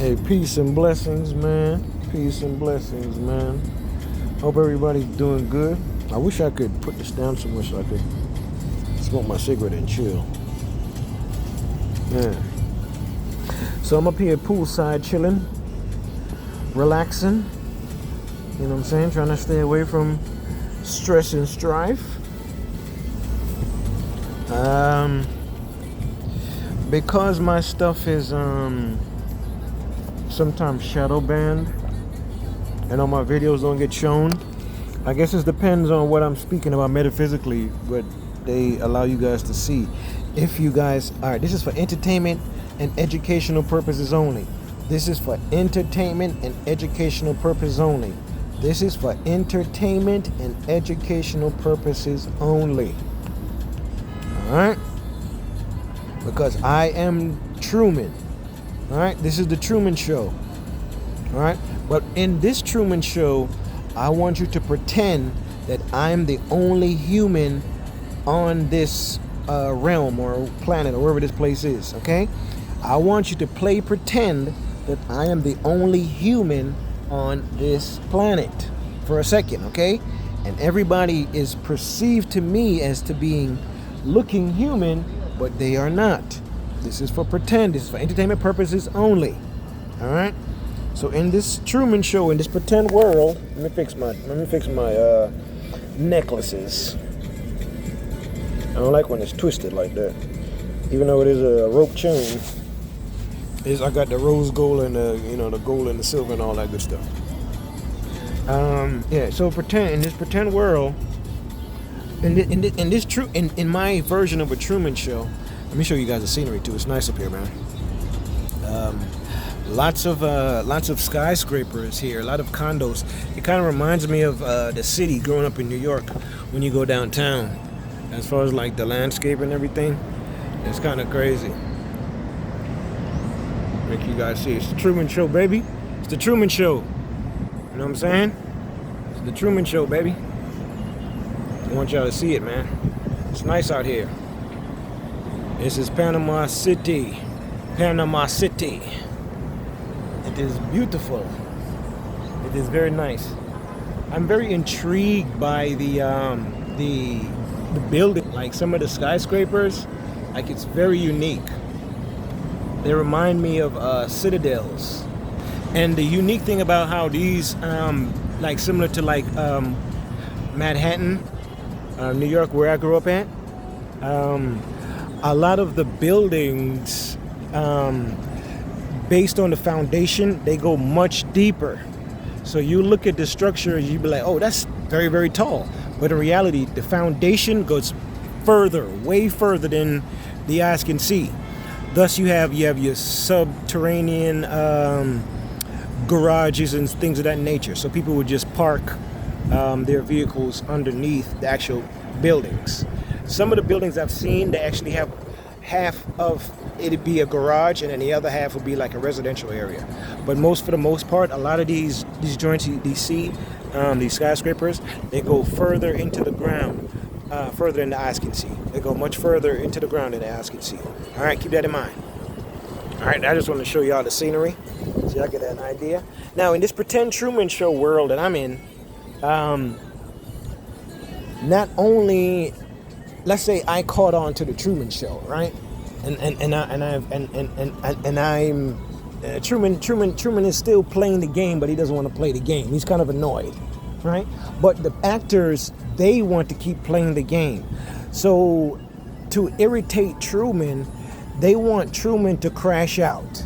Hey, peace and blessings, man. Peace and blessings, man. Hope everybody's doing good. I wish I could put this down somewhere so I could smoke my cigarette and chill. Man. So I'm up here poolside chilling, relaxing. You know what I'm saying? Trying to stay away from stress and strife. Because my stuff is sometimes shadow banned and all my videos don't get shown. I guess it depends on what I'm speaking about metaphysically, but they allow you guys to see. If you guys, all right, this is for entertainment and educational purposes only. This is for entertainment and educational purposes only. This is for entertainment and educational purposes only. All right? Because I am Truman. All right? This is the Truman Show. All right? But in this Truman Show, I want you to pretend that I'm the only human on this realm or planet or wherever this place is, okay? I want you to play pretend that I am the only human on this planet for a second, okay? And everybody is perceived to me as to being looking human, but they are not. This is for pretend. This is for entertainment purposes only. All right? So in this Truman Show, in this pretend world, let me fix my necklaces. I don't like when it's twisted like that. Even though it is a rope chain, I got the rose gold and the gold and the silver and all that good stuff. So pretend in this pretend world, in my version of a Truman Show. Let me show you guys the scenery too. It's nice up here, man. Lots of skyscrapers here, a lot of condos. It kind of reminds me of the city growing up in New York when you go downtown. As far as like the landscape and everything, it's kind of crazy. Make you guys see. It's the Truman Show, baby. It's the Truman Show. You know what I'm saying? It's the Truman Show, baby. I want y'all to see it, man. It's nice out here. This is Panama City. Panama City. It is beautiful. It is very nice. I'm very intrigued by the building, like some of the skyscrapers. Like, it's very unique. They remind me of citadels. And the unique thing about how these, like similar to like Manhattan, New York, where I grew up at, a lot of the buildings, based on the foundation, they go much deeper. So you look at the structure and you be like, oh, that's very, very tall. But in reality, the foundation goes further, way further than the eyes can see. Thus, you have your subterranean garages and things of that nature. So people would just park their vehicles underneath the actual buildings. Some of the buildings I've seen, they actually have half of it'd be a garage and then the other half would be like a residential area. But for the most part, a lot of these joints you see, these skyscrapers, they go further into the ground, further than the eyes can see. They go much further into the ground than the eyes can see. All right, keep that in mind. All right, I just want to show y'all the scenery so y'all get an idea. Now, in this pretend Truman Show world that I'm in, not only, let's say I caught on to the Truman Show, right? Truman is still playing the game, but he doesn't want to play the game. He's kind of annoyed, right? But the actors, they want to keep playing the game. So to irritate Truman, they want Truman to crash out.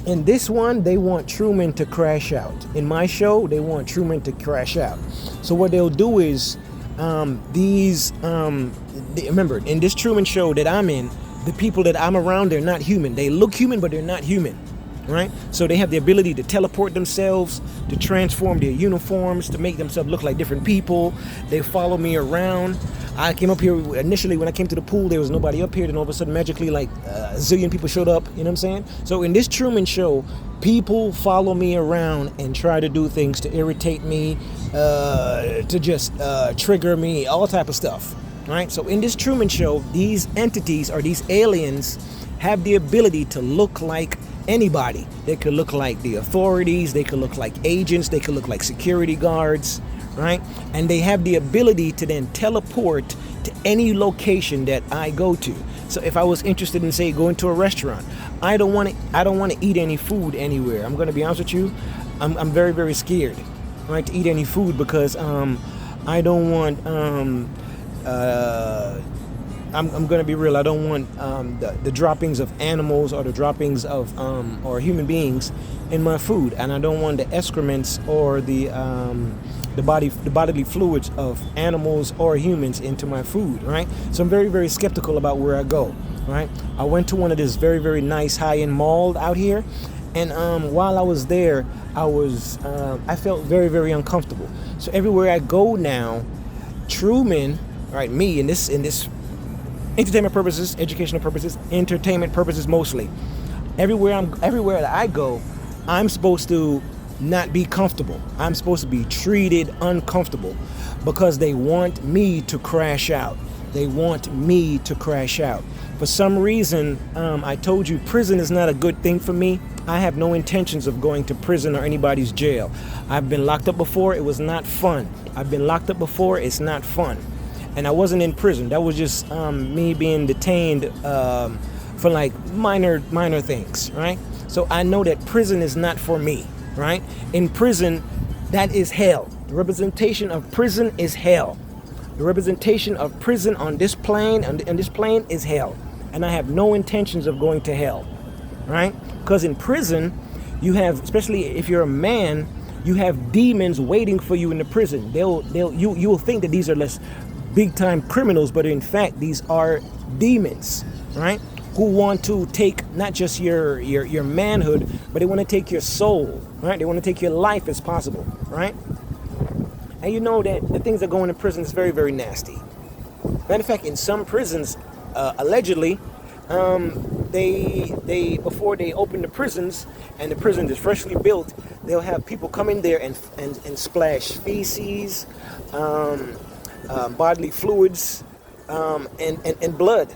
In this one, they want Truman to crash out. In my show, they want Truman to crash out. So what they'll do is, remember, in this Truman Show that I'm in, the people that I'm around, they're not human. They look human, but they're not human, right? So they have the ability to teleport themselves, to transform their uniforms, to make themselves look like different people. They follow me around. I came up here initially when I came to the pool, there was nobody up here. Then all of a sudden, magically, like a zillion people showed up. You know what I'm saying? So in this Truman Show, people follow me around and try to do things to irritate me, to just trigger me, all type of stuff. Right? So in this Truman Show, these entities or these aliens have the ability to look like anybody. They could look like the authorities, they could look like agents, they could look like security guards, right? And they have the ability to then teleport to any location that I go to. So if I was interested in, say, going to a restaurant, I don't want to eat any food anywhere. I'm going to be honest with you. I'm very, very scared, right, to eat any food because I don't want I'm going to be real. I don't want the droppings of animals or the droppings of or human beings in my food, and I don't want the excrements or the bodily fluids of animals or humans into my food, right? So I'm very, very skeptical about where I go, right? I went to one of this very, very nice high-end mall out here, and while I was there, I felt very, very uncomfortable. So everywhere I go now, Truman, right, me in this entertainment purposes, educational purposes, entertainment purposes mostly. Everywhere that I go, I'm supposed to not be comfortable. I'm supposed to be treated uncomfortable because they want me to crash out. They want me to crash out. For some reason, I told you prison is not a good thing for me. I have no intentions of going to prison or anybody's jail. I've been locked up before. It was not fun. I've been locked up before. It's not fun. And I wasn't in prison. That was just me being detained for like minor things, right? So I know that prison is not for me, right? In prison, that is hell. The representation of prison is hell. The representation of prison on this plane, is hell. And I have no intentions of going to hell, right? Because in prison, you have, especially if you're a man, you have demons waiting for you in the prison. You will think that these are less big time criminals, but in fact, these are demons, right? Who want to take not just your manhood, but they want to take your soul, right? They want to take your life as possible, right? And you know that the things that go in prison is very, very nasty. Matter of fact, in some prisons, allegedly, they before they open the prisons and the prison is freshly built, they'll have people come in there and splash feces, bodily fluids, and blood,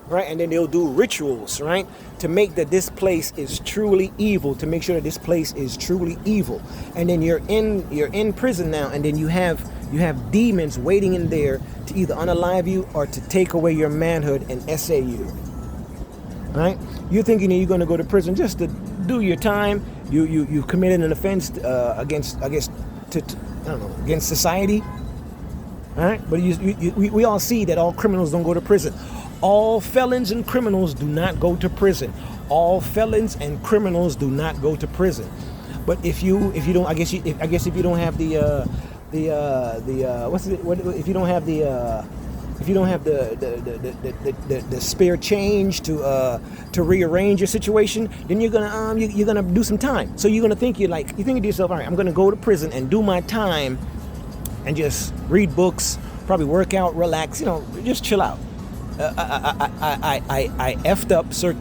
right? And then they'll do rituals, right, to make that this place is truly evil, to make sure that this place is truly evil. And then you're in prison now, and then you have demons waiting in there to either unalive you or to take away your manhood and essay you, right? You're thinking that you're going to go to prison just to do your time. You committed an offense against society. All right, but we all see that all criminals don't go to prison. All felons and criminals do not go to prison. All felons and criminals do not go to prison. But if you don't, if you don't have the spare change to rearrange your situation, then you're gonna do some time. So you're gonna think to yourself, all right, I'm gonna go to prison and do my time and just read books, probably work out, relax, just chill out. I effed up, so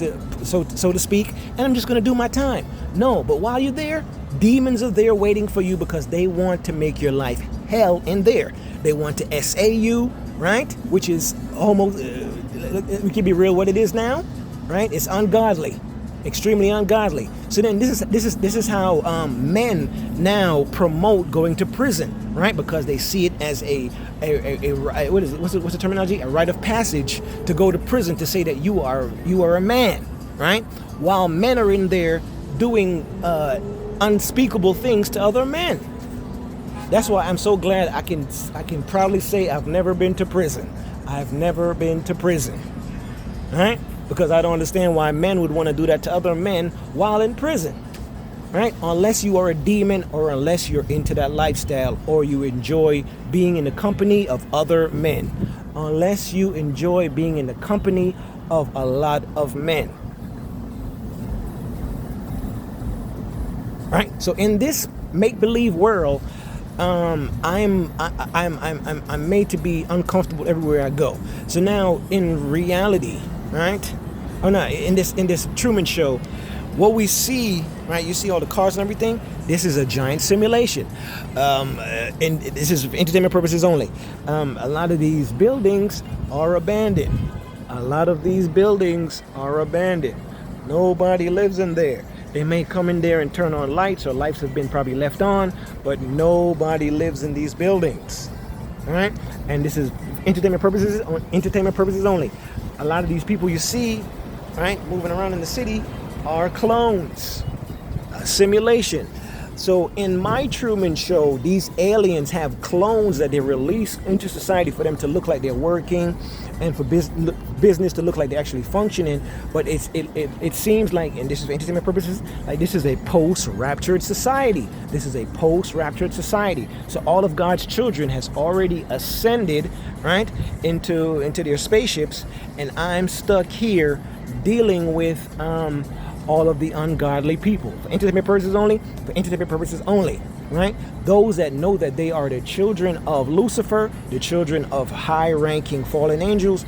to speak, and I'm just going to do my time. No, but while you're there, demons are there waiting for you because they want to make your life hell in there. They want to essay you, right? Which is almost, we can be real what it is now, right? It's ungodly. Extremely ungodly. So then this is how men now promote going to prison, right? Because they see it as a what is it? What's the terminology? A rite of passage to go to prison, to say that you are a man, right? While men are in there doing unspeakable things to other men. That's why I'm so glad I can proudly say I've never been to prison. I've never been to prison, right? Because I don't understand why men would want to do that to other men while in prison, right? Unless you are a demon, or unless you're into that lifestyle, or you enjoy being in the company of other men. Unless you enjoy being in the company of a lot of men, right? So in this make-believe world, I'm made to be uncomfortable everywhere I go. So now in reality, right? Oh no, in this Truman show, what we see, right? You see all the cars and everything. This is a giant simulation, and this is for entertainment purposes only. A lot of these buildings are abandoned. Nobody lives in there. They may come in there and turn on lights, or lights have been probably left on, but nobody lives in these buildings. All right, and this is entertainment purposes. Entertainment purposes only. A lot of these people you see, right, moving around in the city, are clones, a simulation. So in my Truman Show, these aliens have clones that they release into society for them to look like they're working, and for business to look like they're actually functioning. But it seems like, and this is for entertainment purposes, like this is a post-raptured society. This is a post-raptured society. So all of God's children has already ascended, right, into their spaceships, and I'm stuck here dealing with all of the ungodly people. For entertainment purposes only, for entertainment purposes only, right? Those that know that they are the children of Lucifer, the children of high-ranking fallen angels,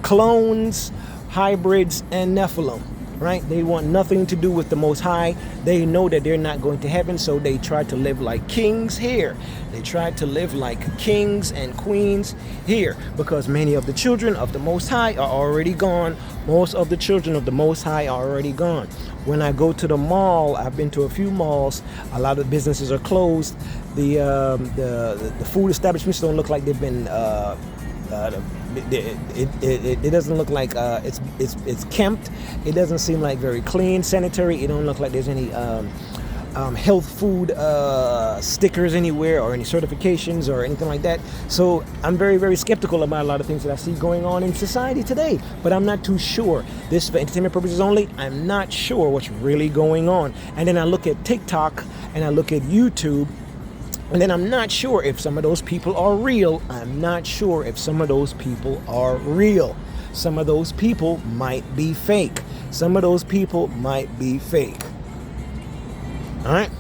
clones, hybrids, and Nephilim, right? They want nothing to do with the Most High. They know that they're not going to heaven, so they try to live like kings here. They try to live like kings and queens here, because many of the children of the Most High are already gone. Most of the children of the Most High are already gone. When I go to the mall, I've been to a few malls, a lot of businesses are closed. The food establishments don't look like they've been it doesn't look like it's kempt. It doesn't seem like very clean, sanitary. It don't look like there's any health food stickers anywhere, or any certifications or anything like that. So I'm very, very skeptical about a lot of things that I see going on in society today, but I'm not too sure. This is for entertainment purposes only. I'm not sure what's really going on. And then I look at TikTok and I look at YouTube, and then I'm not sure if some of those people are real. I'm not sure if some of those people are real. Some of those people might be fake. Some of those people might be fake. All right?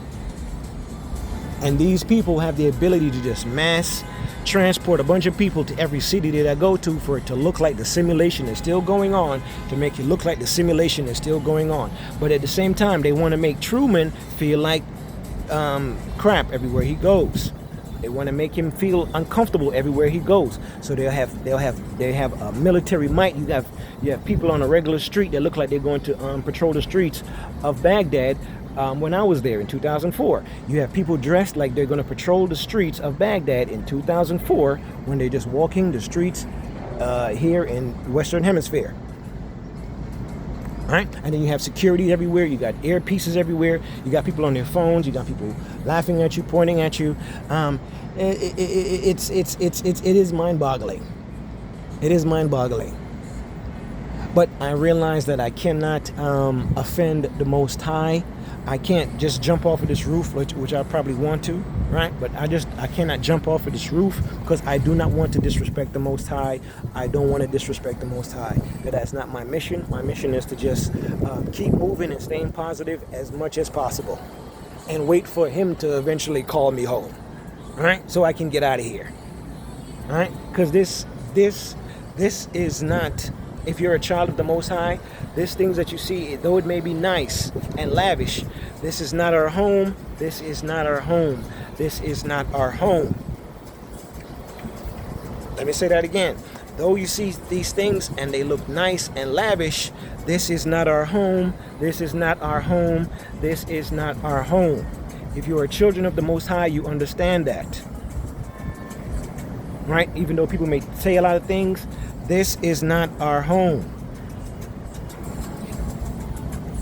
And these people have the ability to just mass transport a bunch of people to every city that I go to, for it to look like the simulation is still going on, to make it look like the simulation is still going on. But at the same time, they want to make Truman feel like crap everywhere he goes. They want to make him feel uncomfortable everywhere he goes. So they have a military might. You have people on a regular street that look like they're going to patrol the streets of Baghdad. When I was there in 2004, you have people dressed like they're going to patrol the streets of Baghdad in 2004, when they're just walking the streets here in Western Hemisphere. Right? And then you have security everywhere. You got earpieces everywhere. You got people on their phones. You got people laughing at you, pointing at you. It is mind-boggling. It is mind-boggling. But I realize that I cannot offend the Most High. I can't just jump off of this roof, which I probably want to, right? But I cannot jump off of this roof, because I do not want to disrespect the Most High. I don't want to disrespect the Most High. That's not my mission. My mission is to just keep moving and staying positive as much as possible, and wait for Him to eventually call me home, all right? So I can get out of here, all right? Because this is not. If you're a child of the Most High, these things that you see, though it may be nice and lavish, this is not our home. This is not our home. This is not our home. Let me say that again. Though you see these things and they look nice and lavish, this is not our home. This is not our home. This is not our home. If you are children of the Most High, you understand that. Right? Even though people may say a lot of things, this is not our home.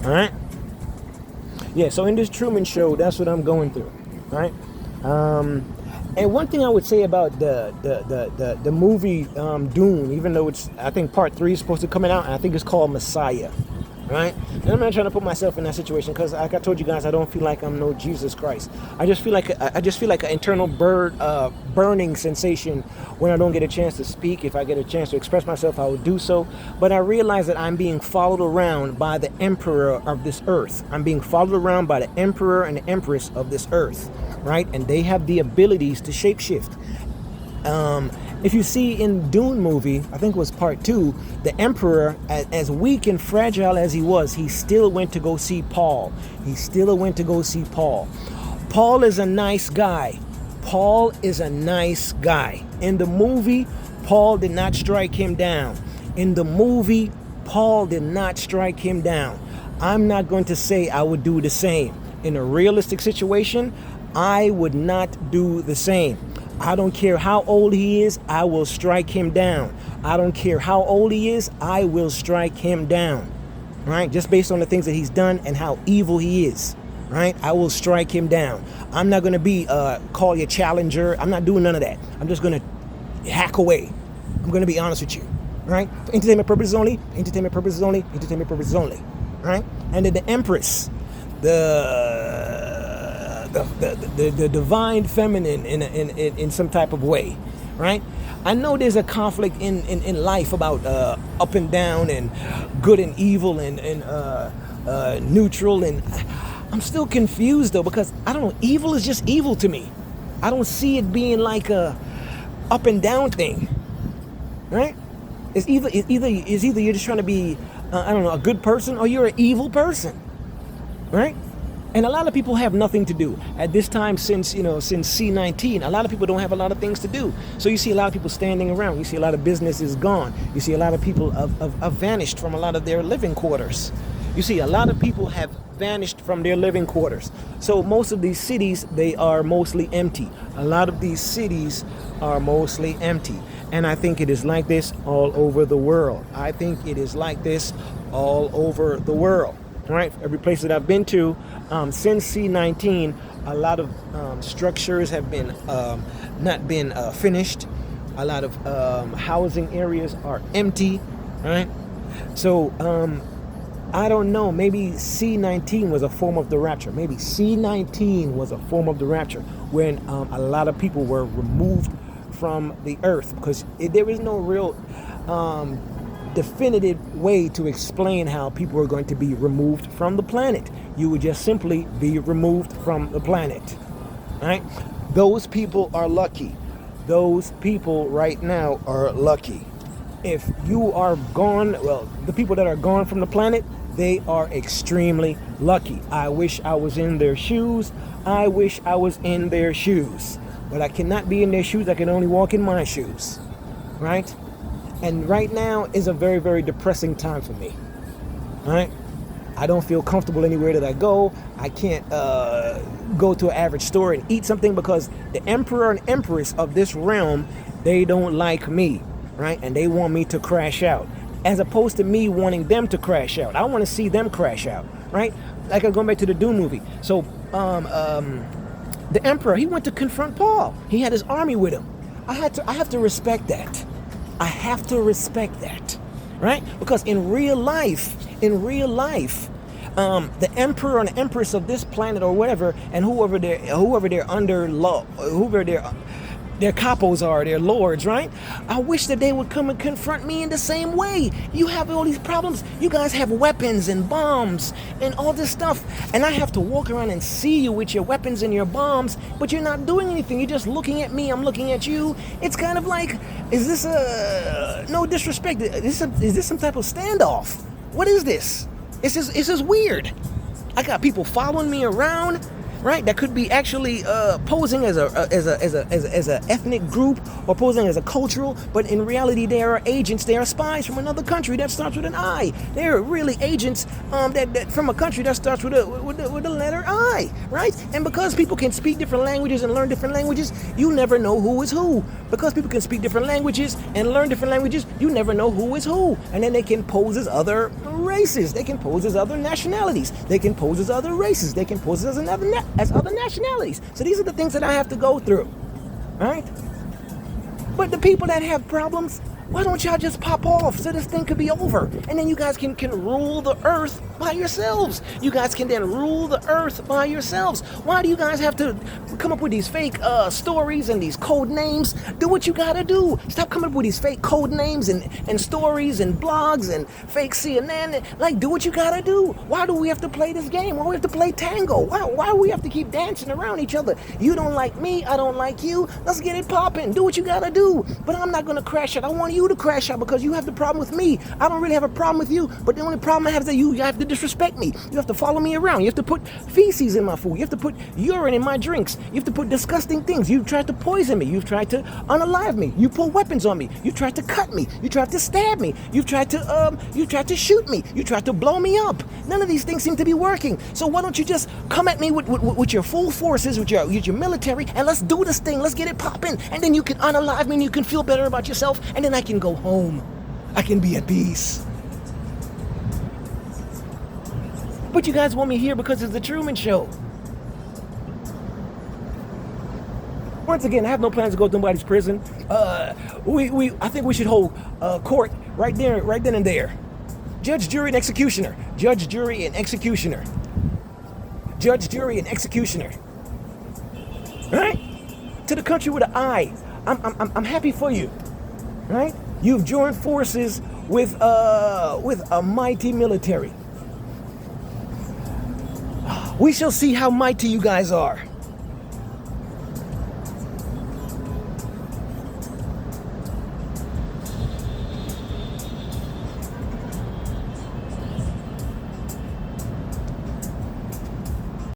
All right? Yeah, so in this Truman Show, that's what I'm going through. Right? And one thing I would say about the movie Dune, even though I think part 3 is supposed to come out, and I think it's called Messiah. Right? And I'm not trying to put myself in that situation, because like I told you guys, I don't feel like I'm no Jesus Christ. I just feel like an internal burning sensation when I don't get a chance to speak. If I get a chance to express myself, I will do so. But I realize that I'm being followed around by the emperor of this earth. I'm being followed around by the emperor and the empress of this earth, right? And they have the abilities to shapeshift. If you see in Dune movie, I think it was part 2, the emperor, as weak and fragile as he was, he still went to go see Paul. He still went to go see Paul. Paul is a nice guy. Paul is a nice guy. In the movie, Paul did not strike him down. In the movie, Paul did not strike him down. I'm not going to say I would do the same. In a realistic situation, I would not do the same. I don't care how old he is, I will strike him down. I don't care how old he is, I will strike him down. Right? Just based on the things that he's done and how evil he is. Right? I will strike him down. I'm not going to be call you challenger. I'm not doing none of that. I'm just going to hack away. I'm going to be honest with you. Right? For entertainment purposes only, entertainment purposes only, entertainment purposes only. Right? And then the Empress, the divine feminine in some type of way, right? I know there's a conflict in life about up and down and good and evil and neutral, and I'm still confused though, because I don't know, evil is just evil to me. I don't see it being like a up and down thing, right? It's either you're just trying to be I don't know, a good person, or you're an evil person, right? And a lot of people have nothing to do at this time, since C19. A lot of people don't have a lot of things to do, so you see a lot of people standing around. You see a lot of businesses gone. You see a lot of people have vanished from a lot of their living quarters. You see a lot of people have vanished from their living quarters. So most of these cities, they are mostly empty. A lot of these cities are mostly empty. And I think it is like this all over the world. I think it is like this all over the world. Right? Every place that I've been to since C19, a lot of structures have been not been finished. A lot of housing areas are empty. Right? So I don't know. Maybe C19 was a form of the rapture. Maybe C19 was a form of the rapture when a lot of people were removed from the earth, because there is no real definitive way to explain how people are going to be removed from the planet. You would just simply be removed from the planet. Right? Those people are lucky. Those people right now are lucky. If you are gone, well, the people that are gone from the planet, they are extremely lucky. I wish I was in their shoes. I wish I was in their shoes. But I cannot be in their shoes. I can only walk in my shoes. Right? And right now is a very, very depressing time for me. Right? I don't feel comfortable anywhere that I go. I can't go to an average store and eat something, because the emperor and empress of this realm, they don't like me. Right? And they want me to crash out, as opposed to me wanting them to crash out. I want to see them crash out. Right? Like I'm going back to the Doom movie. So the emperor, he went to confront Paul. He had his army with him. I have to respect that. I have to respect that, right? Because in real life, the emperor and the empress of this planet, or whatever, and whoever they're under law, whoever their capos are, their lords, right? I wish that they would come and confront me in the same way. You have all these problems. You guys have weapons and bombs and all this stuff, and I have to walk around and see you with your weapons and your bombs, but you're not doing anything. You're just looking at me. I'm looking at you. It's kind of like, is this no disrespect? Is this some type of standoff? What is this? It's just weird. I got people following me around. Right, that could be actually posing as a ethnic group, or posing as a cultural, but in reality they are agents. They are spies from another country that starts with an I. They are really agents that from a country that starts with the letter I. Right, and because people can speak different languages and learn different languages, you never know who is who. Because people can speak different languages and learn different languages, you never know who is who. And then they can pose as other races. They can pose as other nationalities. They can pose as other races. They can pose as other nationalities. So these are the things that I have to go through. Right? But the people that have problems, why don't y'all just pop off so this thing could be over? And then you guys can rule the earth by yourselves. You guys can then rule the earth by yourselves. Why do you guys have to come up with these fake stories and these code names? Do what you gotta do. Stop coming up with these fake code names and stories and blogs and fake CNN. Like, do what you gotta do. Why do we have to play this game? Why do we have to play tango? Why do we have to keep dancing around each other? You don't like me, I don't like you. Let's get it popping. Do what you gotta do. But I'm not gonna crash out. I want you to crash out because you have the problem with me. I don't really have a problem with you, but the only problem I have is that you have to disrespect me. You have to follow me around. You have to put feces in my food. You have to put urine in my drinks. You have to put disgusting things. You've tried to poison me. You've tried to unalive me. You pull weapons on me. You tried to cut me. You tried to stab me. You tried to shoot me. You tried to blow me up. None of these things seem to be working. So why don't you just come at me with your full forces, with your military, and let's do this thing. Let's get it popping. And then you can unalive me and you can feel better about yourself. And then I can go home. I can be at peace. But you guys want me here because it's the Truman Show. Once again, I have no plans to go to nobody's prison. I think we should hold court right there, right then and there. Judge, jury, and executioner. Judge, jury, and executioner. Judge, jury, and executioner. Right? To the country with an I. I'm happy for you. Right? You've joined forces with a mighty military. We shall see how mighty you guys are.